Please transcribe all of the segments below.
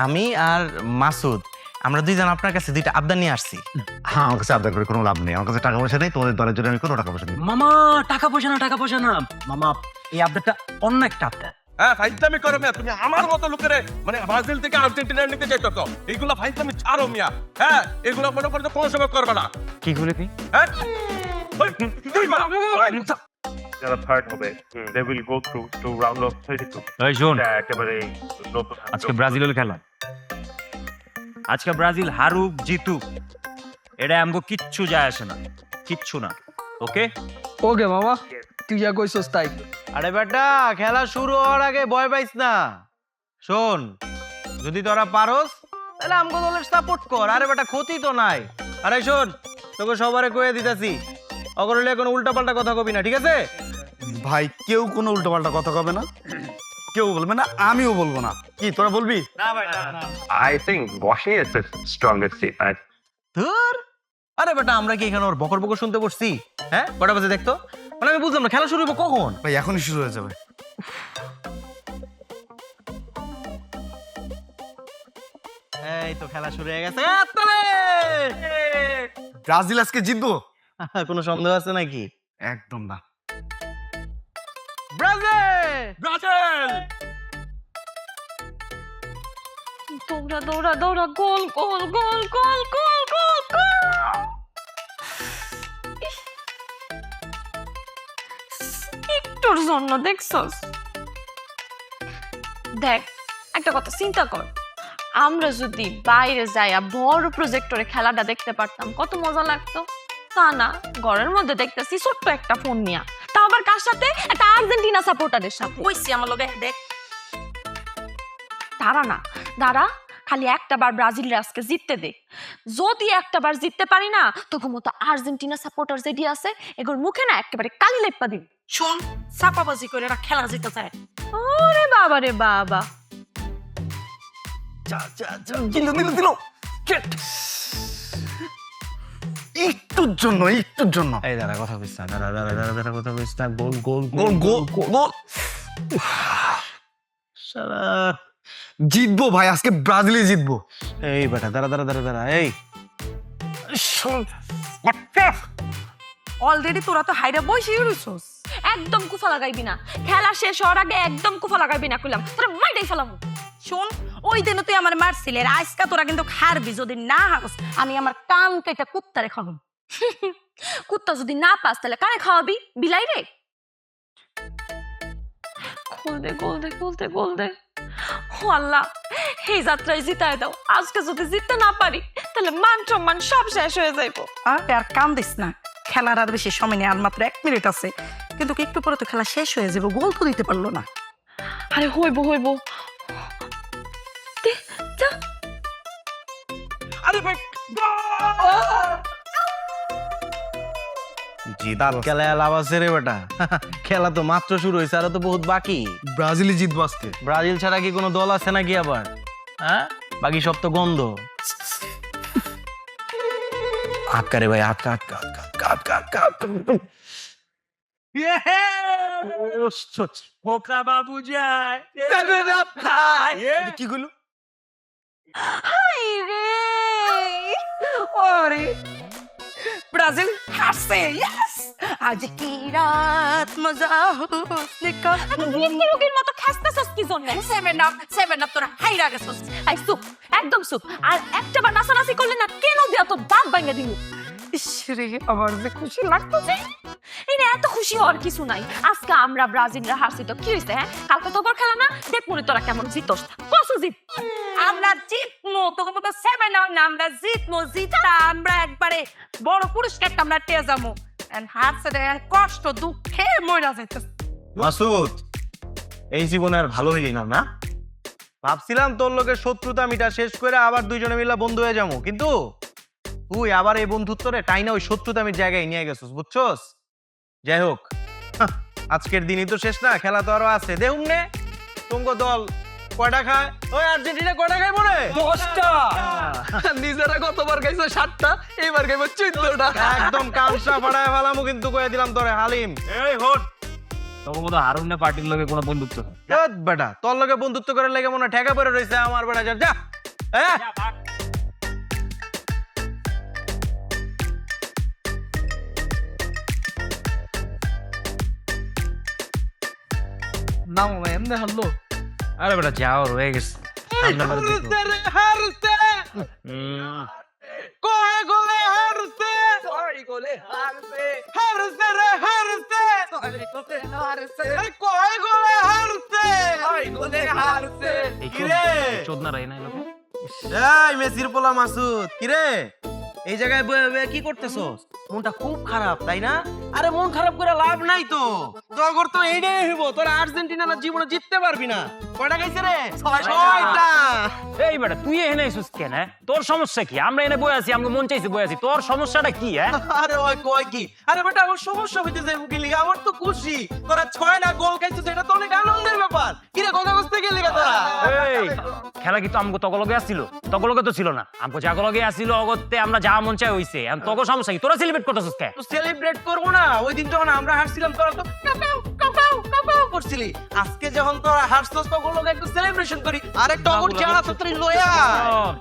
আমি আর মাসুদ আমরা দুইজন আপনার কাছে দুইটা আবদার নিয়ে আসছি। হ্যাঁ, আমার কাছে আবদার করে কোনো লাভ নেই। আমার কাছে টাকা পয়সা নেই, তোমাদের দলের জন্য আমি কোনো টাকা পয়সা নেই। মামা টাকা পয়সা না মামা, এই আপডেটটা অন্য একটা আপডেট। হ্যাঁ, ফাইজলামি করো মিয়া। তুমি আমার মতো লোকের মানে ব্রাজিল থেকে আর্জেন্টিনা নিতে চাইতো তো, এইগুলা ফাইজলামি ছাড়ো মিয়া। হ্যাঁ, এগুলো মনে করো কোনো সময় করবে না। কি বলে কি? হ্যাঁ, ওই, যারা থার্ড হবে they will go through to round of 32 এই শোন, এটা একেবারে নতুন আজকে ব্রাজিলের খেলা, আজকে ব্রাজিল হারুক জিতুক এটা আমগো কিচ্ছু যায় আসে না, কিচ্ছু না। ওকে ওকে মামা, তুই যা কইছস তাই। আরে বেটা, খেলা শুরু হওয়ার আগে ভয় পাইস না। শোন, যদি তোরা পারোস তাহলে আমগো দলের সাপোর্ট কর। আরে বেটা, ক্ষতি তো নাই। আরে শোন, তোকে সবারে কয়ে দিতেছি, অগরলে কোনো উল্টাপাল্টা কথা কবি না, ঠিক আছে? ভাই, কেউ কোনো উল্টোপাল্টা কথা কবে না, কেউ বলবে না, আমিও বলবো না। কি তোরা বলবি? I think Washington is the strongest team. ধুর, আরে বেটা, আমরা কি এখানে ওর বকর বকর শুনতে বসছি? হ্যাঁ, কটা বাজে দেখতো? মানে আমি বুঝলাম না, খেলা শুরু হবে কখন? ভাই, এখনই শুরু হয়ে যাবে। এই তো খেলা শুরু হয়ে গেছে। ব্রাজিল আজকে জিতবো? কোনো সন্দেহ আছে নাকি? একদম না। ব্রাজিল! ব্রাজিল! দৌড়া দৌড়া দৌড়া, গোল গোল গোল গোল গোল গোল গোল। একটুর জন্য দেখছস? দেখ, একটা কথা চিন্তা কর, আমরা যদি বাইরে যাইয়া বড় প্রজেক্টরে খেলাটা দেখতে পারতাম কত মজা লাগতো। তা না, ঘরের মধ্যে দেখতেছি ছোট্ট একটা ফোন নিয়া, তা আবার কার সাথে? একটা আর্জেন্টিনা সাপোর্টারের সাথে। কইছি আমার লগে দেখ। দাঁড়া না, দাঁড়া, খালি একটা বার ব্রাজিলের আজকে জিততে দে। যদি একটা বার জিততে পারি না, তখন মতো আর্জেন্টিনা সাপোর্টার যেটি আছে এগুলোর মুখে না একেবারে কালি লেপ্পা দিন। শোন, চাপাবাজি করে এরা খেলা জিতে যায়। ওরে বাবা রে বাবা, দিল একটুর জন্য, একটুর জন্য। এই দাঁড়া, কথা বলিস না, দাঁড়া দাঁড়া দাঁড়া দাঁড়া, কথা বলিস না। গোল গোল গোল গোল গোল। শালা, জিতবো ভাই, আজকে ব্রাজিলে জিতবো। এই বেটা, দাঁড়া দাঁড়া দাঁড়া দাঁড়া, এই অলরেডি তোরা তো হাইরা বসেই রইছস। একদম কুফা লাগাইবি না, খেলা শেষ হওয়ার আগে একদম কুফা লাগাইবি না কইলাম, তোরা মাইটাই ফেলাম। শোন, ওই দিন তুই আমার মারছিলি, আর আজকা তোরা কিন্তু হারবি। যদি না হারস, আমি আমার কান কেটে কুত্তারে খাবো। কুত্তা যদি না পাস তাহলে কারে খাওয়াবি? বিলাই রে। গোল দে গোল দে গোল দে গোল দে। ও আল্লাহ, এই যাত্রায় জিতায় দাও। আজকে যদি জিততে না পারি তাহলে মান সম্মান সব শেষ হয়ে যাইবো। আর কান দিস না, খেলার আর বেশি সময় নেই, আর মাত্র 1 মিনিট আছে। কিন্তু একটু পরে তো খেলা শেষ হয়ে যাবে, গোল তো দিতে পারলো না। আরে হইব হইব, দে, যা। আরে ভাই, জিতাল খেলা লাভ আছে রে বেটা। খেলা তো মাত্র শুরু হয়েছে, আরো তো বহুত বাকি। ব্রাজিলই জিতবো আজকে। ব্রাজিল ছাড়া কি কোনো দল আছে নাকি আবার? হ্যাঁ, বাকি সব তো গন্ধ। আটকা রে ভাই, আটকা আটকা আটকা আটকা আটকা আটকা। খোকা বাবু যায়। কি গুলো? হাই রে, ওরে ব্রাজিল হারছে। ইয়েস, আজ কি রাত মজা হুসনে কা। বিএনপি রোগীর মতো খাসতাছস কি জন্য? 7 আপ তোরা হাইরা গেছস। আই চুপ, একদম চুপ। আর একটা বার নাচানাচি করলে না কেন দিয়া তো দাঁত ভাঙা দিল। ইসরে, আমার যে খুশি লাগতেছে। এই না, এত খুশি হওয়ার কিছু নাই। আজকে আমরা ব্রাজিলরা হারছি তো কি হয়েছে? হ্যাঁ, কালকে তো ওপর খেলা না, দেখ মনে তোরা কেমন জিতস। কসু জিত, আমরা জিতমো, তোকে মতো 7 আপ না, আমরা জিতমো। জিতটা আমরা একবারে বড় পুরস্কারটা আমরা পেয়ে যাবো। এন্ড হারছে কষ্ট দুঃখে মইরা যাইতেছে। মাসুদ, এই জীবনে আর ভালো হয়ে গেলাম না। ভাবছিলাম তোর লোকের শত্রুতা মিটা শেষ করে আবার দুইজনে মিলে বন্ধু হয়ে যাবো, কিন্তু তুই আবার এই বন্ধুত্বরে টাইনা ওই শত্রুতামির জায়গায় নিয়ে গেছিস, বুঝছস? যাই হোক, আজকের দিনই তো শেষ না, খেলা তো আরো আছে। দেখুন নে তোমার দল কয়টা খায়? ওই আর্জেন্টিনা কয়টা খায় মনে? 10টা। নিজেরা কতবার খাইছো? 7টা, এবার খাইবো 14টা। একদম কামসা ফাড়ায় ফেলামু কিন্তু কয়ে দিলাম তোরে হালিম। এই হোট, তখন মতো হারুন না পার্টির লগে কোনো বন্ধুত্ব নেই। ধ্যাৎ বেটা তোর লগে বন্ধুত্ব করার লাগে মনে হয় ঠেকা পড়ে রয়েছে আমার বেটা যা যা হ্যাঁ না মামা এমনি হারলো। আরে বেটা যাও রয়ে গেছে সামনে বারে দেখো। হারতে হুম, কয় গোলে হারতে ছয় গোলে হারছে, হারতে রে হারতে ছয় গোলে হারছে, কয় গোলে হারতে ছয় গোলে হারছে। এই কিরে? চোদনা রাই না লোকে। এই মেসির পোলা মাসুদ কিরে এই জায়গায় বয়ে বয়ে কি করতেছস মনটা খুব খারাপ তাই না আরে মন খারাপ করে লাভ নাই তো তোর তো এইটাই হইব তোরা আর্জেন্টিনা না জীবনে জিততে পারবি না কয়টা গাইছে রে ছয়টা এই বেটা তুই এখানে এসেছিস কেন? তোর সমস্যা কি? আমরা এনে বয়ে আছি, আমাকে মন চাইছে বয়ে আছি, তোর সমস্যাটা কি? আরে ওই কয় কি আরে বেটা আমার সমস্যা হইতেছে কি লিগা আমার তো খুশি তোরা ছয়টা গোল খাইছিস এটা তো অনেক আনন্দের ব্যাপার কিরে কথা বুঝতে গেলি তোরা এই খেলা কি তো আমগো তগলগে আসছিল? তগলগে তো ছিল না, আমগো জাগলগে আসছিল, অগত্যে আমরা যা মন চাই হইছে। এখন তগো সমস্যা কি? তোরা সেলিব্রেট করতেছিস কে? তো সেলিব্রেট করবো না ওই দিন যখন আমরা হারছিলাম তোরা তো কাপাও কাপাও কাপাও করছিলি আজকে যখন তোরা হারছস তখন লোক একটু সেলিব্রেশন করি আরে টগর চেহারা তো তুই লয়া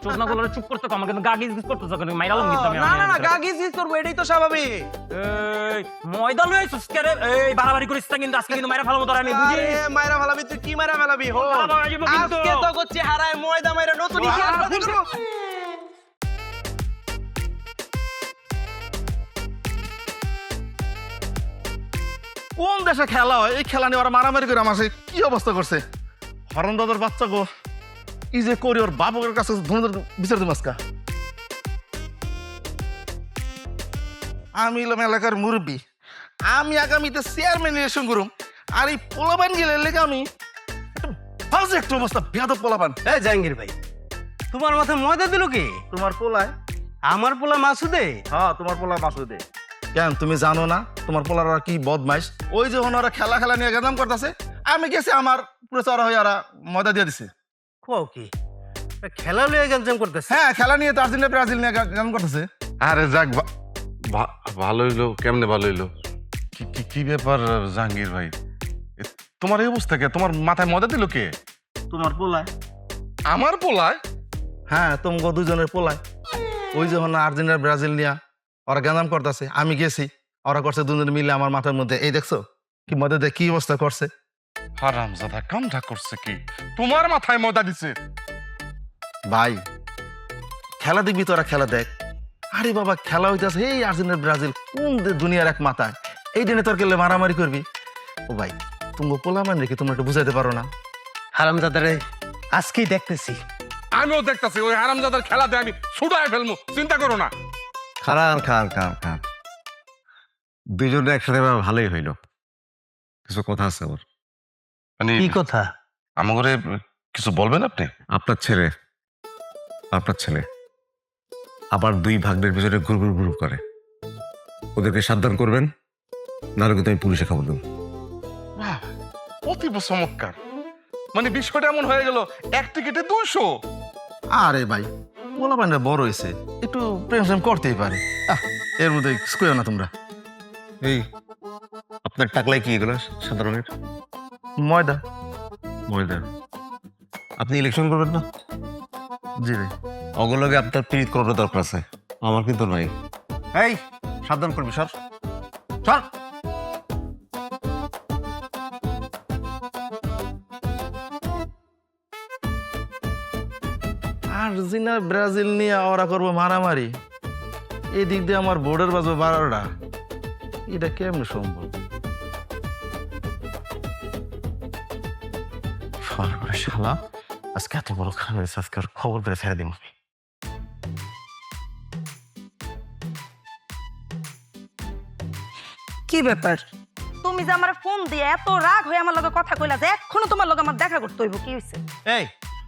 চোদনা গুলো চুপ করতে কম, কিন্তু গাগি গিজ করতেছ কেন? মাইরালাম কিন্তু আমি। না না না গাগিস করবো এটাই তো স্বাভাবিক এই ময়দা লই আইছিস কে রে? এই বাড়াবাড়ি করিস না কিন্তু, আজকে কিন্তু মাইরা ফেলাবো তোরা, আমি বুঝি। আরে মাইরা ফেলাবি তুই কি মাইরা ফেলাবি হো বাবা, আজীবন কিন্তু। আজকে তো করছে হারায় ময়দা মাইরা নতুন ইতিহাস তৈরি করবো। কোন দেশে খেলা হয় এই খেলা নিয়ে ওরা মারামারি করে আমার সাথে কি অবস্থা করছে হরণ দাদার বাচ্চা গো ই যে করি ওর বাপকের কাছে ধনুদের বিচার দেব আজকা আমি এলাম এলাকার মুরব্বী আমি আগামীতে চেয়ারম্যান ইলেকশন করুম আর এই পোলাপান গেলে লেগে আমি ফালতু একটা অবস্থা বেয়াদব পোলাপান এই জাহাঙ্গীর ভাই তোমার মাথায় ময়দা দিল কি তোমার পোলায় আমার পোলা মাসুদে হ্যাঁ তোমার পোলা মাসুদে কেন তুমি জানো না তোমার পোলার ওরা কি বদমাইশ ওই যে ওরা খেলা খেলা নিয়ে গেদাম করতেছে আমি গেছি আমার পুরো চড়া হয়ে ওরা ময়দা দিয়ে দিছে কও কি খেলা লয়ে গেমজাম করতেছে হ্যাঁ খেলা নিয়ে তো আর্জেন্টিনা ব্রাজিল নিয়ে গেদাম করতেছে আরে যাক ভালো হইলো কেমনে ভালো হইলো কি ব্যাপার জাহাঙ্গীর ভাই তোমার এই অবস্থা কে তোমার মাথায় মজা দিল কে তোমার পোলায় আমার পোলায় হ্যাঁ তোমাকে দুজনের পোলায় ওই যখন আর্জেন্টিনা ব্রাজিল নিয়ে ওরা গেদাম করতেছে আমি গেছি ওরা করছে দুজন মিলে আমার মাথার মধ্যে এই দেখছো কি মধ্যে দেখ কি অবস্থা করছে হারামজাদা কামটা করছে কি তোমার মাথায় মজা দিছে ভাই খেলা দেখবি তোরা খেলা দেখ আরে বাবা খেলা হইতেছে এই আর্জেন্টিনা ব্রাজিল কোন দুনিয়ার এক মাথায় এই দিনে তোর কেলে মারামারি করবি ও ভাই তুমি পোলা মান রেখে তোমরা একটু বুঝাইতে পারো না হারামজাদারে আজকেই দেখতেছি আমিও দেখতাছি ওই হারামজাদার খেলাতে আমি ছুটায় ফেলবো চিন্তা করো না খান খান খান খান দুজনে একসাথে ভালোই হইল কিছু কথা আছে আমার মানে কি কথা আমাকে কিছু বলবেন আপনি আপনার ছেলে আবার দুই ভাগ্নের পিছনে ঘুরঘুর ঘুর করে ওদেরকে সাবধান করবেন নাহলে কিন্তু আমি পুলিশে খবর দেবো বাহ, অতীব চমৎকার মানে বিষয়টা এমন হয়ে গেল এক টিকিটে 200 আরে ভাই পোলা পান্ডা বড় হয়েছে একটু প্রেম প্রেম করতেই পারে এর মধ্যে স্কুয়ে না তোমরা এই আপনার টাকলায় কি এগুলো সাধারণের ময়দা ময়দা আপনি ইলেকশন করবেন না জি ভাই অগলগে আপনার পিরিত করার দরকার আছে আমার কিন্তু নাই এই সাবধান করবি সর সর আর্জেন্টিনা ব্রাজিল নিয়ে ওরা করবো মারামারি এই দিক দিয়ে আমার বোর্ডের বাজবে 12টা এটা কেমন সম্ভব শালা আজকে এত বড় খারাপ হয়েছে আজকে ওর খবর পেয়ে ছেড়ে দিন কি ব্যাপার তুমি যে আমার ফোন দিয়ে এত রাগ হয়ে আমার লগে কথা কইলা যে এখনো তোমার লগে আমার দেখা করতে হইব কি হইছে এই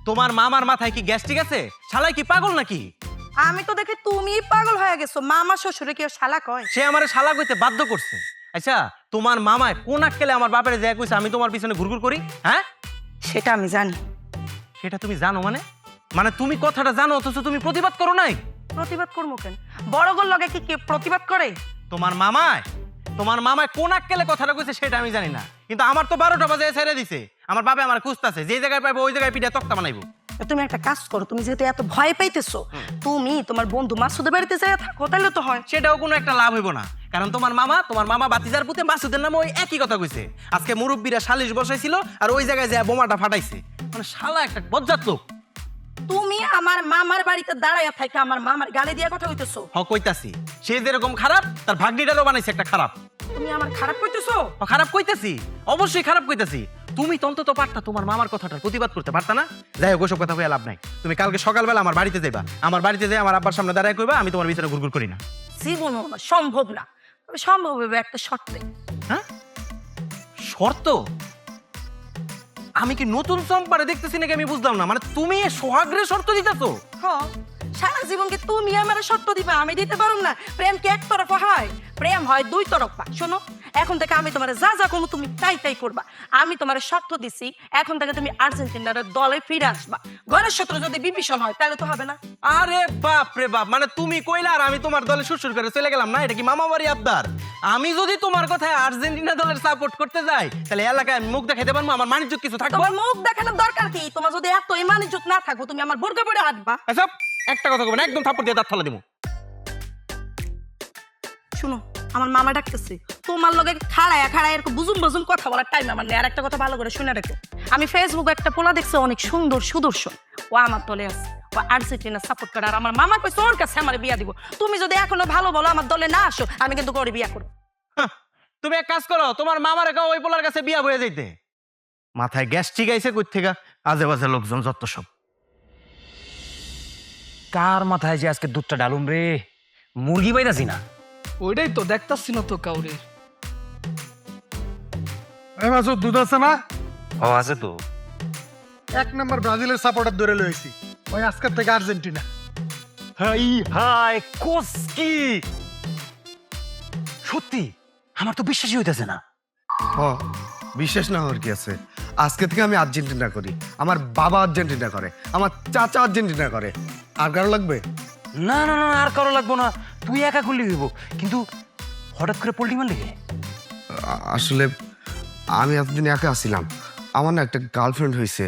তোমার মামার মাথায় কি গ্যাস্ট্রিক আছে শালাই কি পাগল নাকি আমি তো দেখি তুমি পাগল হয়ে গেছো মামা শ্বশুরে কি শালা কয় সে আমারে শালা কইতে বাধ্য করছে আচ্ছা তোমার মামায় কোন আক্কেলে আমার বাপের যে কইছে আমি তোমার পিছনে ঘুরঘুর করি হ্যাঁ সেটা আমি জানি সেটা তুমি জানো মানে মানে তুমি কথাটা জানো অথচ তুমি প্রতিবাদ করো নাই প্রতিবাদ করবো কেন বড় গোল লগে কি কেউ প্রতিবাদ করে তোমার মামায় তোমার মামা কোন আক্কেলে কথাটা কইছে সেটা আমি জানি না, কিন্তু আমার তো 12টা বাজে ছেড়ে দিছে। আমার বাবা আমার খুঁজতাছে, যে জায়গায় পাইবো ওই জায়গায় পিঠা তক্তা বানাইবো। তুমি একটা কাজ করো, তুমি যেহেতু এত ভয় পাইতেছো, তুমি তোমার বন্ধু মাসুদের বাড়িতে যাই থাকো, তাহলে তো হয়। সেটাও কোনো একটা লাভ হইব না, কারণ তোমার মামা বাতিজার পুতে মাসুদের নামে ওই একই কথা কইছে। আজকে মুরব্বীরা সালিশ বসাইছিল আর ওই জায়গায় যায় বোমাটা ফাটাইছে। মানে শালা একটা বজ্জাত লোক। তুমি আমার মামার বাড়িতে দাঁড়াইয়া থাকি আমার মামার গালি দিয়া কথা হইতেছো। কইতাছি, সে যেরকম খারাপ তার ভাগ্নিটারও বানাইছে একটা খারাপ। তুমি আমার খারাপ কইতেছো? খারাপ কইতাছি, অবশ্যই খারাপ কইতাছি। তুমি তো অন্তত পারতা তোমার মামার কথাটার প্রতিবাদ করতে পারতা না? যাই হোক, ওসব কথা কইয়া লাভ নাই। তুমি কালকে সকালবেলা আমার বাড়িতে যাইবা, আমার বাড়িতে যাই আমার আব্বার সামনে দাঁড়ায় কইবা আমি তোমার ভিতরে ঘুরঘুর করি না। জীবনও না, সম্ভব না। তবে সম্ভব হবে একটা শর্তে। হ্যাঁ, শর্ত? আমি কি নতুন চম্পারে দেখতেছি নাকি আমি বুঝলাম না। মানে তুমি সোহাগরে শর্ত দিতেছো? হ্যাঁ, সারা জীবনকে তুমি আমার শর্ত দিবা, আমি দিতে পারুম না? প্রেম কি একতরফা হয়? প্রেম হয় দুই তরফা। শোনো, এখন থেকে আমি তোমার যা যা কোনো তুমি তাই তাই করবা। আমি তোমার শর্ত দিছি, এখন থেকে তুমি আর্জেন্টিনার দলে ফিরে আসবা। ঘরের শত্রু যদি বিভীষণ হয় তাহলে তো হবে না। আরে বাপ রে বাপ, মানে তুমি কইলা আর আমি তোমার দলে সুরসুর করে চলে গেলাম না? এটা কি মামা বাড়ি আবদার? আমি যদি তোমার কথায় আর্জেন্টিনা দলের সাপোর্ট করতে যাই তাহলে এলাকায় আমি মুখ দেখাইতে পারবো? আমার বাণিজ্য কিছু থাকবে? তোমার মুখ দেখানোর দরকার কি? তোমার যদি এত ইমান ইজ্জত না থাকো, তুমি আমার বোরকা পরে হাঁটবা? এসব একটা কথা কইবেন, একদম থাপ্পড় দিয়ে দাঁত ফালা দিমু। শুনো, আমার মামা ডাকতেছে। তোমার লগে খাড়ায় খাড়ায় এরকম বুজুম বুজুম কথা বলার টাইম আমার নেই। আর একটা কথা ভালো করে শুনে রাখো, আমি ফেসবুকে একটা পোলা দেখছি অনেক সুন্দর সুদর্শন, ও আমার দলে আছে, ও আর্জেন্টিনা সাপোর্ট করে। আর আমার মামা কইছে ওর কাছে আমার বিয়া দিব। তুমি যদি এখনো ভালো বলো আমার দলে না আসো, আমি কিন্তু করে বিয়া করবো। তুমি এক কাজ করো, তোমার মামার কাছে ওই পোলার কাছে বিয়া হয়ে যাইতে। মাথায় গ্যাস ঠিক আইছে কই থেকে আজে বাজে লোকজন যত সব। কার মাথায় যে আজকে দুধটা ডালুম রে, মুরগি পাইতাছি না। ওইটাই তো দেখতাছি না তো কাউরে। এই মাসুদ, দুধ আছে না? ও আছে তো। 1 নম্বর ব্রাজিলের সাপোর্টার ধরে লইছি, ওই আজকের থেকে আর্জেন্টিনা। হাই হাই কোস কি সত্যি? আমার তো বিশ্বাসই হইতেছে না। বিশেষ না হওয়ার কি আছে? আজকে থেকে আমি আর্জেন্টিনা করি, আমার বাবা আর্জেন্টিনা করে, আমার চাচা আর্জেন্টিনা করে। আর কারো লাগবে? না না না, আর কারো লাগবো না, তুই একা করলে হইব। কিন্তু হঠাৎ করে পোল্ট্রি মারলি কে? আসলে আমি এতদিন একা আসছিলাম, আমার না একটা গার্লফ্রেন্ড হয়েছে।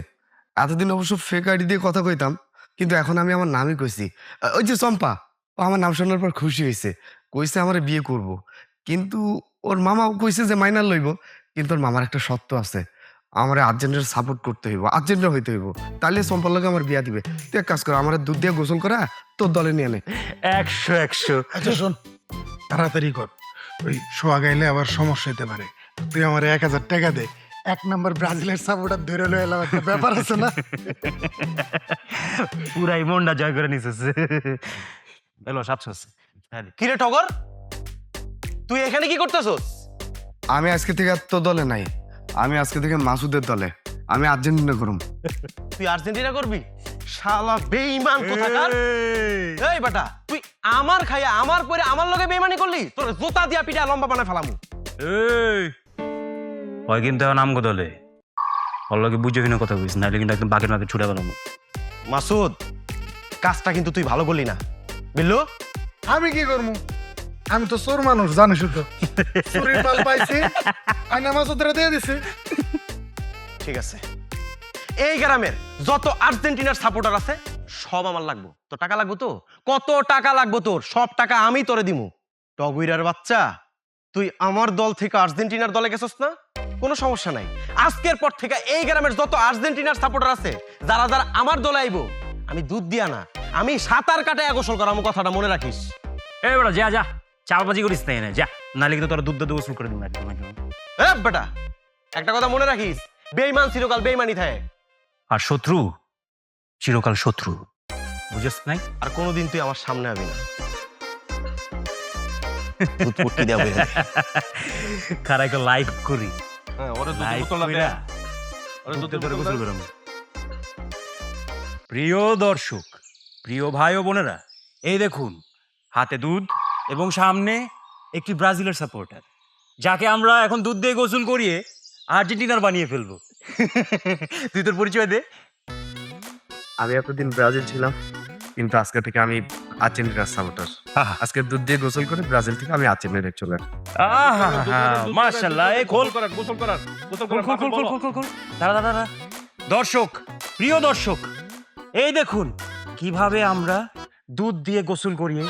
এতদিন অবশ্য ফেক আইডি দিয়ে কথা কইতাম, কিন্তু এখন আমি আমার নামই কইছি। ওই যে চম্পা, ও আমার নাম শোনার পর খুশি হয়েছে, কইছে আমার বিয়ে করব। কিন্তু ওর মামাও কইছে যে মাইনার লইব, কিন্তু ওর মামার একটা শর্ত আছে, আমার আর্জেন্টিনার সাপোর্ট করতে হইব, আর্জেন্টিনা হইতে হইব, তাহলে চম্পার লগে আমার বিয়া দিবে। তুই এক কাজ কর, আমার দুধ দিয়ে গোসল করা তোর দলে নিয়ে নে। 100 আচ্ছা শোন, তাড়াতাড়ি কর, ওই শোয়া গাইলে আবার সমস্যা হতে পারে। তুই আমার 1000 টাকা দে, 1 নম্বর ব্রাজিলের সাপোর্টার ধরে লয়ে এলাম, একটা ব্যাপার আছে না? পুরাই মনটা জয় করে নিছিস। এলো 700। কিরে টগর, তুই এখানে কি করতেছস? আমি আজকে থেকে আর তোর দলে নাই, আমি আজকে থেকে মাসুদের দলে, আমি আর্জেন্টিনা করুম। তুই আর্জেন্টিনা করবি? শালা বেঈমান কোথাকার। এই বেটা, তুই আমার খাইয়া আমার পরে আমার লগে বেঈমানি করলি? তোর জুতা দিয়া পিটা লম্বা বানায় ফেলামু। এই ওই কিন্তু এখন আমগো দলে, ওর লগে বুঝে কিনা কথা কইস, নাহলে কিন্তু একদম বাঘের মাকে ছুটে বেড়াবো। মাসুদ, কাজটা কিন্তু তুই ভালো করলি না, বুঝলো? আমি কি করবো? আমি তো চোর মানুষ, জানিস তো। চুরির মাল পাইছি, আইনা মাসুদরা দিয়ে দিছে। ঠিক আছে, এই গ্রামের যত আর্জেন্টিনার সাপোর্টার আছে সব আমার লাগবো। তোর টাকা লাগবো তো? কত টাকা লাগবো তোর? সব টাকা আমি তোরে দিমু। টগুইরার বাচ্চা, তুই আমার দল থেকে আর্জেন্টিনার দলে গেছস না? কোনো সমস্যা নাই। আজকের পর থেকে এই গ্রামের যত আর্জেন্টিনার সাপোর্টার আছে, যারা যারা আমার দলে আইবো, আমি দুধ দিয়া না, আমি সাঁতার কাটায় গোসল করামো। কথাটা মনে রাখিস। এই বেটা যা যা, চালবাজি করিস তাই না, যা, নাহলে কিন্তু তোরা দুধ গোসল করে দিন একদম। এ বেটা, একটা কথা মনে রাখিস, বেঈমান চিরকাল বেঈমানি থাকে। আর শত্রু চিরকাল শত্রু, বুঝছ নাই? আর কোনোদিন তুই আমার সামনে আবি না। দুধ পট্টি দেয়া বইরা দে। খারাইকে লাইক করি, হ্যাঁ, ওরে দুধ লাইক বোতল কইরা ওরে দুধ দুধে বোতল গোসল করাম। প্রিয় দর্শক, প্রিয় ভাই ও বোনেরা, এই দেখুন হাতে দুধ এবং সামনে একটি ব্রাজিলের সাপোর্টার, যাকে আমরা এখন দুধ দিয়ে গোসল করিয়ে আর্জেন্টিনার বানিয়ে ফেলবো। তুই তোর পরিচয় দে। আমি এতদিন ব্রাজিল ছিলাম, কিন্তু আজকে থেকে আমি আর্জেন্টিনার সাপোর্টার। আজকে দুধ দিয়ে গোসল করে ব্রাজিল থেকে আমি আর্জেন্টিনার চলে আসি। মাশাআল্লাহ, এই খোল গোসল করার খোল খোল খোল খোল খোল খোল। দাঁড়া দাঁড়া দাঁড়া। দর্শক, প্রিয় দর্শক, এই দেখুন কিভাবে আমরা দুধ দিয়ে গোসল করিয়ে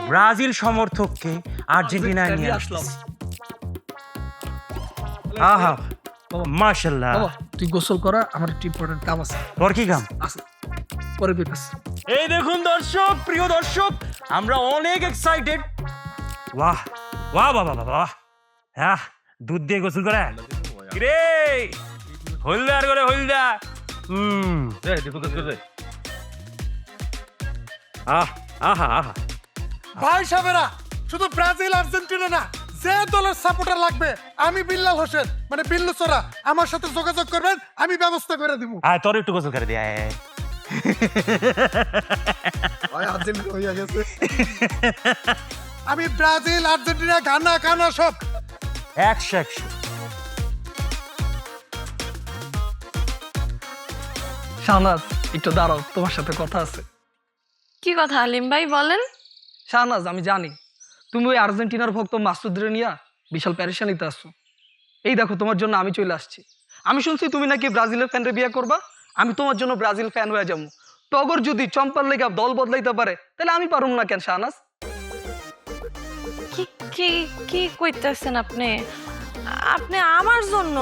ব্রাজিল সমর্থককে আর্জেন্টিনায় নিয়ে আসলাম। আহা, মাশাআল্লাহ। বাবা তুই গোসল করা, আমার একটু ইম্পর্টেন্ট কাম আছে। তোর কি কাম? আছে, পরে পেপাস। এই দেখুন দর্শক, প্রিয় দর্শক, আমরা অনেক এক্সাইটেড। বাহ বাহ বাহ বাহ বাহ, হ্যাঁ, দুধ দিয়ে গোসল করে রে, হলদার করে হলদা। আহ আহা আহা। ভাই সাহেবেরা, শুধু ব্রাজিল আর্জেন্টিনা না, যে দলের সাপোর্টার লাগবে, আমি বিল্লাল হোসেন মানে বিল্লু চোরা, আমার সাথে যোগাযোগ করবেন, আমি ব্যবস্থা করে দিব। আয় তোর একটু গোসল করে দিয়ে আয়। আর্জেন্টিনা হয়ে গেছে। আমি ব্রাজিল আর্জেন্টিনা গানা কানা সব 100 শাহনাজ একটু দাঁড়াও, তোমার সাথে কথা আছে। কি কথা আলিম ভাই বলেন? শাহনাজ, আমি জানি তুমি ওই আর্জেন্টিনার ভক্ত মাসুদরে নিয়া বিশাল প্যারেশানিতে আসছো। এই দেখো, তোমার জন্য আমি চলে আসছি। আমি শুনছি তুমি নাকি ব্রাজিলের ফ্যানরে বিয়ে করবা। আমি তোমার জন্য ব্রাজিল ফ্যান হয়ে যাবো। টগর যদি চম্পার লেগা দল বদলাইতে পারে, তাহলে আমি পারুম না কেন শাহনাজ? কি কি কি কইতেছেন আপনি? আপনি আমার জন্য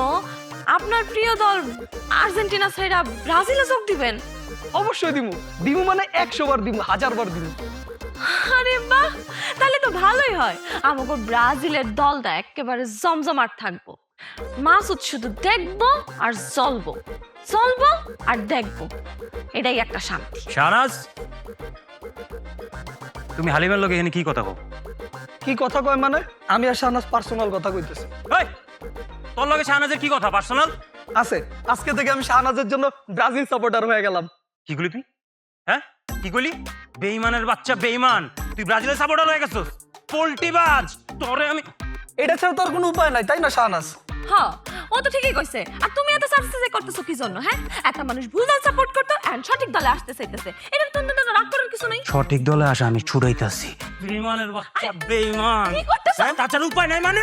আপনার প্রিয় দল আর্জেন্টিনা ছাইরা ব্রাজিলে যোগ দিবেন? অবশ্যই দিমু, দিমু মানে 100 বার দিমু, 1000 বার দিমু। আরে বাহ, তাহলে তো ভালোই হয়। আমাকে ব্রাজিলের দলটা একেবারে জমজমাট থাকবো। মাসুদ শুধু দেখবো আর চলবো, চলবো আর দেখবো, এটাই একটা শান্তি। শাহনাজ, তুমি হালিমের লোক এখানে কি কথা কও? কি কথা কয় মানে? আমি আর শাহনাজ পার্সোনাল কথা কইতেছি। এই, তোর লগে শাহনাজের কি কথা পার্সোনাল? আছে, আজকে থেকে আমি শাহনাজের জন্য ব্রাজিল সাপোর্টার হয়ে গেলাম। কি কইলি তুই? হ্যাঁ, কি কইলি? বেঈমানের বাচ্চা বেঈমান, তুই ব্রাজিলের সাপোর্টার হয়ে গেছিস, পোল্টিবাজ। তোরে আমি এটা ছাড়া তোর কোনো উপায় নাই, তাই না শাহনাজ? হ্যাঁ, ও তো ঠিকই কইছে। আর তুমি এত সাবস্টিটিউট করতেছো কি জন্য? হ্যাঁ, একটা মানুষ ভুল দল সাপোর্ট করতে আর সঠিক দলে আসতে চাইতেছে, এটা তো রাগ করার কিছু নাই। সঠিক দলে আসা আমি ছুড়াইতাছি। বেঈমানের বাচ্চা বেঈমান। কি করতেছ? তাছাড়া উপায় নাই মানে?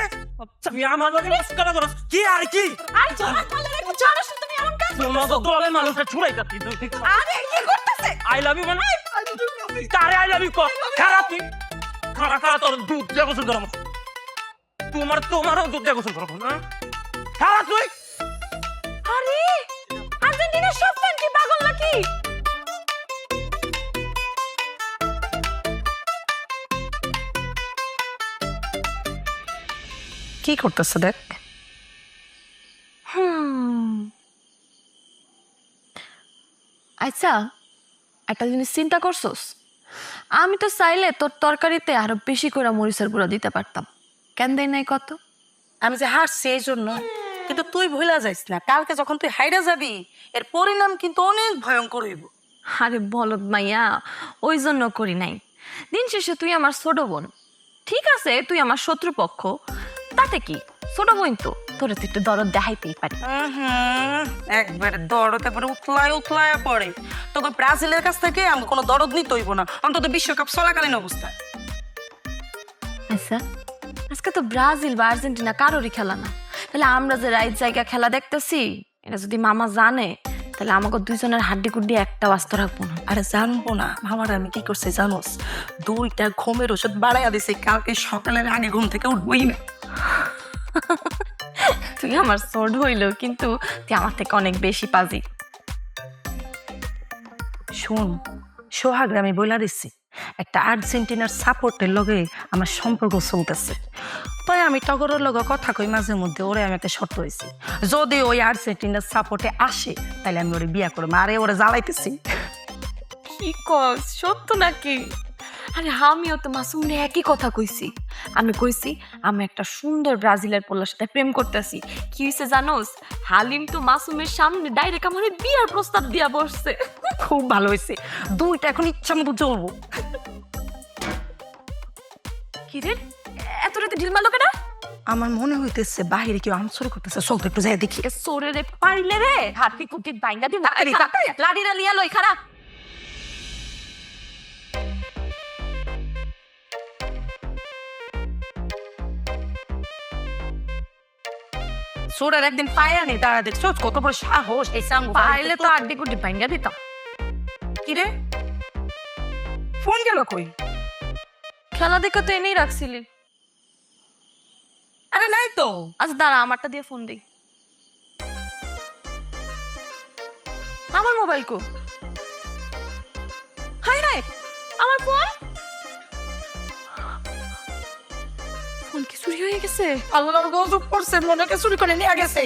তুই আমার লগে মস্করা করছ কি আর কি? আরে জমা করলে রে, জানোস না তুমি এমন কাজ? তোর মতো দলে মানুষকে ছুড়াইতাছি। আরে কি করতেছে? আই লাভ ইউ মানে? তারে আই লাভ ইউ কর। খারাপ তুই, খারাপ তোর দুধ দিয়ে গোসল করব। তোমারও দুধ দিয়ে গোসল করব না? খারাপ তুই। আরে আর্জেন্টিনার সব ফ্যান কি পাগল নাকি? কি করতেছে দেখ। আচ্ছা, একটা জিনিস চিন্তা করছস? আমি তো চাইলে তোর তরকারিতে আরো বেশি করে মরিচের গুঁড়া দিতে পারতাম, কেন দেই নাই কত? আমি যে হাসছি এই জন্য, কিন্তু তুই ভুলা যাইস না, কালকে যখন তুই হাইরা যাবি, এর পরিণাম কিন্তু অনেক ভয়ঙ্কর হইব। আরে বলদ মাইয়া, ওই জন্য করি নাই। দিন শেষে তুই আমার ছোট বোন। ঠিক আছে, তুই আমার শত্রুপক্ষ, তাতে কি? ছোট বোন তো, তোরে তো একটু দরদ দেখাইতেই পারি। একবারে দরদ একবারে উতলায় উতলায় পড়ে। তোকে ব্রাজিলের কাছ থেকে আমি কোনো দরদ নিতে হইব না, অন্তত বিশ্বকাপ চলাকালীন অবস্থায়। আচ্ছা, আজকে তো ব্রাজিল বা আর্জেন্টিনা কারোরই খেলা না, তাহলে আমরা যে রাইট জায়গা খেলা দেখতেছি, এটা যদি মামা জানে, তাহলে আমাকে দুইজনের হাড্ডি কুড্ডি একটা বাস্ত রাখবো না। আরে জানবো না, মামার আমি কি করছি জানোস? 2টা ঘুমের ওষুধ বাড়াইয়া দিছি, কালকে সকালের আগে ঘুম থেকে উঠবই না। তুই আমার সোড হইল, কিন্তু তুই আমার থেকে অনেক বেশি পাজি। শোন, সোহাগ আমি বইলা দিচ্ছি, একটা আর্জেন্টিনার সাপোর্টের লগে আমার সম্পর্ক চলতেছে। তাই আমি টগরের লগে কথা কই মাঝে মধ্যে, ওরে আমি একটা শর্ত হয়েছি, যদি ওই আর্জেন্টিনার সাপোর্টে আসে তাহলে আমি ওরে বিয়া করবো। আরে ওরে জ্বালাইতেছি। কি কস, সত্য নাকি? আরে আমিও তো মাসুমরে একই কথা কইছি। আমি কইছি আমি একটা সুন্দর ব্রাজিলের পোলার সাথে প্রেম করতেছি। কি হয়েছে জানোস? হালিম তো মাসুমের সামনে ডাইরেক্ট আমার বিয়ার প্রস্তাব দিয়া বসছে। খুব ভালো হয়েছে, 2টা এখন ইচ্ছা মতো চলবো। কি রে, এত রাতে ঢিল মারলো কেন? আমার মনে হইতেছে বাহিরে কেউ আনসর করতেছে, চল তো একটু যাই দেখি। সোরে রে পাইলে রে হাতি কুটি বাইঙ্গা দি লাড়িরা লিয়া লই খারা। সোরের একদিন পায়া নেই তারা দেখছো কত বড় সাহস এই সাঙ্গু পাইলে তো আড্ডি কুড্ডি ভাঙ্গা দিতাম। কি রে ফোন গেল কই? খেলা দেখে তো এনেই রাখছিলি। আরে নাই তো। আচ্ছা দাঁড়া, আমারটা দিয়ে ফোন দিই। আমার মোবাইল কো? হাই হাই, আমার ফোন ফোন কি চুরি হয়ে গেছে? আল্লাহর গজব পড়ছে, মনে কে চুরি করে নিয়ে গেছে।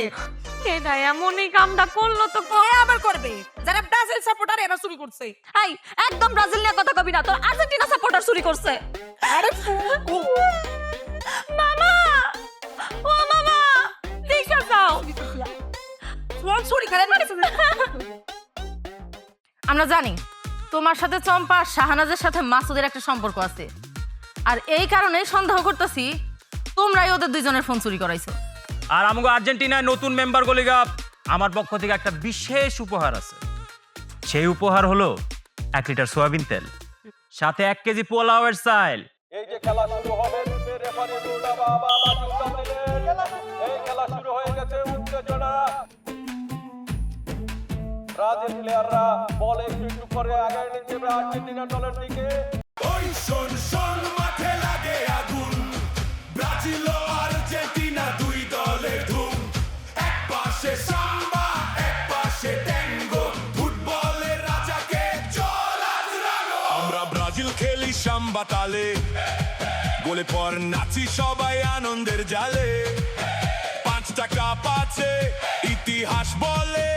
এটা এমনই কামটা করলো তো এ আবার করবে যারা ব্রাজিল সাপোর্টার এরা চুরি করছে। এই একদম ব্রাজিল নিয়ে কথা কবি না, তোর আর্জেন্টিনা সাপোর্টার চুরি করছে। আরে মামা, ও মামা, দেখে যাও। ফোন চুরি করে আমরা জানি তোমার সাথে চম্পা আর শাহনাজের সাথে মাসুদের একটা সম্পর্ক আছে, আর এই কারণে সন্দেহ করতেছি তোমরাই ওদের দুইজনের ফোন চুরি করাইছো। আর আমাকে আর্জেন্টিনায় নতুন মেম্বার গলিগা আমার পক্ষ থেকে একটা বিশেষ উপহার আছে। সেই উপহার হলো 1 লিটার সয়াবিন তেল, সাথে 1 কেজি পোলাওয়ের চাল। এই যে খেলা শুরু হবে, রেফারি দুলা বাবা বাজুকা দিলেন। এই খেলা শুরু হয়ে গেছে, উত্তেজনা। ব্রাজিল প্লেয়াররা বল একটু করে আগায় নিচ্ছে আর্জেন্টিনা দলের দিকে। ওই শোন শোন, মাঠে লাগে আগুন, ব্রাজিল ও আর্জেন্টিনা দুই দলের ধুম। এক পাশে সাম্বা, এক পাশে ট্যাঙ্গো, ফুটবলের রাজাকে চল আজ রাঙো। আমরা ব্রাজিল খেলি সাম্বা তালে, গোলে পর নাচি সবাই আনন্দের জালে। 5 টাকা পাচ্ছে ইতিহাস বলে,